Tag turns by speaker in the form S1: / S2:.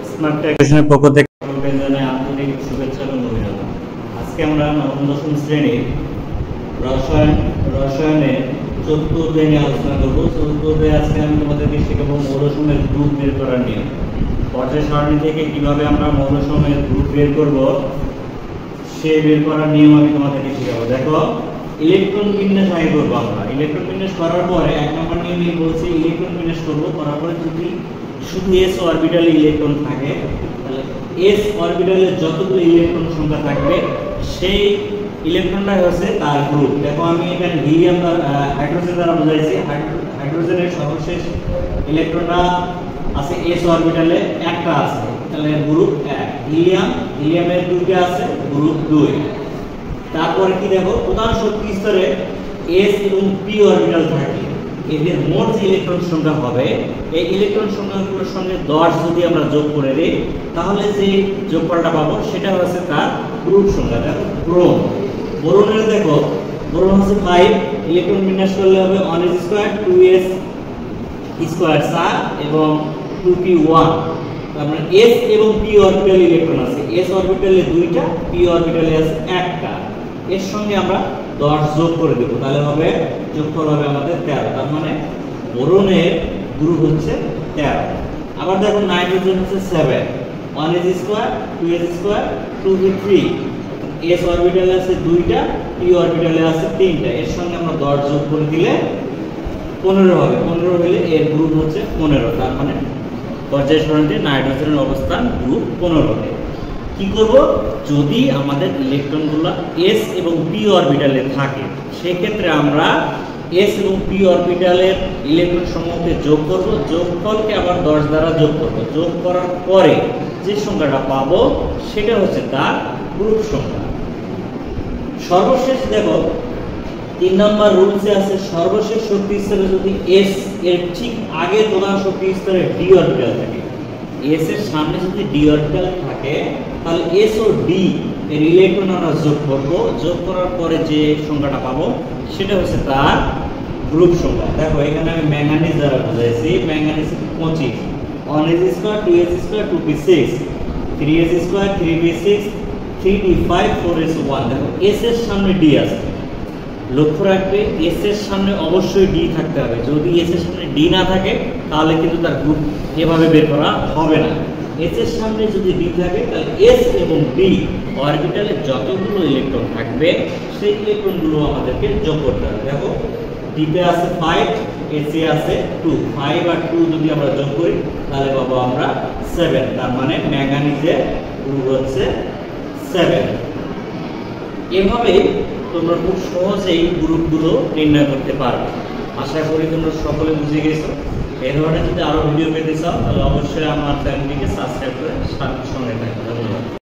S1: Smart টেকনিশিয়ানের পক্ষ থেকে জানাই আন্তরিক শুভেচ্ছা এবং অভিনন্দন। আজকে আমরা নবম দশম শ্রেণীর রসায়নের চতুর্থ নিয়ে আলোচনা করবো। চতুর্থে আজকে আমি তোমাদেরকে শেখাবো মৌলসমূহের গ্রুপ বের করার নিয়ম। পর্যায় সারণী থেকে কিভাবে আমরা মৌলসমূহের গ্রুপ বের করব সে বের করার নিয়ম আমি তোমাদেরকে শেখাবো। দেখো, ইলেকট্রন বিন্যাস আগে করবো আমরা। ইলেকট্রন বিন্যাস করার পরে 1 নম্বর নিয়মে বলছি ইলেকট্রন বিন্যাস করবো। করার পরে যদি শুধু s অরবিটালে ইলেকট্রন থাকে তাহলে s অরবিটালে যতগুলো ইলেকট্রন সংখ্যা থাকবে সেই ইলেকট্রনটাই হচ্ছে তার গ্রুপ। দেখো আমি এখানে হিলিয়াম হাইড্রোজেন দ্বারা বোঝাইছি। হাইড্রোজেনের সর্বশেষ ইলেকট্রনটা আছে s অরবিটালে, একটা আছে, তাহলে গ্রুপ 1। হিলিয়ামের দুইটা আছে, গ্রুপ 2। তারপরে কি দেখো, প্রধান শক্তি স্তরে s এবং p অরবিটাল থাকে। এদের মোট যে ইলেকট্রন সংখ্যা হবে এই ইলেকট্রন সংখ্যাগুলোর সঙ্গে 10 যদি আমরা যোগ করে দিই তাহলে যে যোগফলটা পাবো সেটা হচ্ছে তার গ্রুপ সংখ্যা। দেখো বোরনের দেখো, বোরন হচ্ছে 5, ইলেকট্রন বিন্যাস করলে হবে 1s2 2s স্কয়ার 4 এবং 2p1। তার মানে s এবং p অরবিটাল ইলেকট্রন আছে, s অরবিটালে 2টা, p অরবিটালে আছে 1টা। এর সঙ্গে আমরা 10 যোগ করে দেব, তাহলে হবে যোগফল হবে আমাদের 13। তার মানে বোরনের গ্রুপ হচ্ছে 13। আবার দেখো নাইট্রোজেন হচ্ছে 7, 1s2 2s2 2p3, s অরবিটালে আছে 2টা, p অরবিটালে আছে 3টা। এর সঙ্গে আমরা 10 যোগ করে দিলে 15 হবে। 15 হলে এর গ্রুপ হচ্ছে 15। তার মানে পর্যায় সারণীতে নাইট্রোজেনের অবস্থান গ্রুপ 15 হবে। কি করব, যদি আমাদের ইলেকট্রনগুলো s এবং p অরবিটালে থাকে সেই ক্ষেত্রে আমরা s এবং p অরবিটালের ইলেকট্রন সমূহকে যোগ করব, যোগফলকে আবার 10 দ্বারা যোগ করব। যোগ করার পরে যে সংখ্যাটা পাবো সেটা হচ্ছে তার গ্রুপ সংখ্যা। সর্বশেষ দেখো 3 নম্বর রুলসে আছে সর্বশেষ শক্তি স্তরে যদি s এর ঠিক আগে প্রধান শক্তি স্তরে d অরবিটাল থাকে, s এর সামনে যদি d অরবিটাল থাকে তাহলে s ও d এর ইলেকট্রন আমরা যোগ করব। যোগ করার পরে যে সংখ্যাটা পাবো সেটা হচ্ছে তার গ্রুপ সংখ্যা। দেখো এখানে আমি ম্যাঙ্গানিজ দ্বারা বোঝাইছি। Manganese 25, 1s2 2s2 2p6 3s2 3p6 3p5 4s1। দেখো s এর সামনে d আছে, লক্ষ্য রাখবে s এর সামনে অবশ্যই d থাকতে হবে। যদি s এর সামনে d না থাকে তাহলে কিন্তু তার গ্রুপ এভাবে বের করা হবে না। s এর সামনে যদি d থাকে তাহলে s এবং d অরবিটালে যতগুলো ইলেকট্রন থাকবে সেই ইলেকট্রনগুলো আমাদেরকে যোগ করতে হবে। দেখো d তে আছে 5, s এ আছে 2, 5 আর 2 যদি আমরা যোগ করি তাহলে পাবো আমরা 7। তার মানে ম্যাঙ্গানিজের গ্রুপ হচ্ছে 7। এভাবে তোমরা খুব সহজেই গ্রুপগুলো নির্ণয় করতে পারবে। আশা করি তোমরা সকলে বুঝে গেছো। এই ধরনের যদি আরো ভিডিও পেতে চাও তাহলে অবশ্যই আমার চ্যানেলটিকে সাবস্ক্রাইব করে সঙ্গে থাকবে। ধন্যবাদ।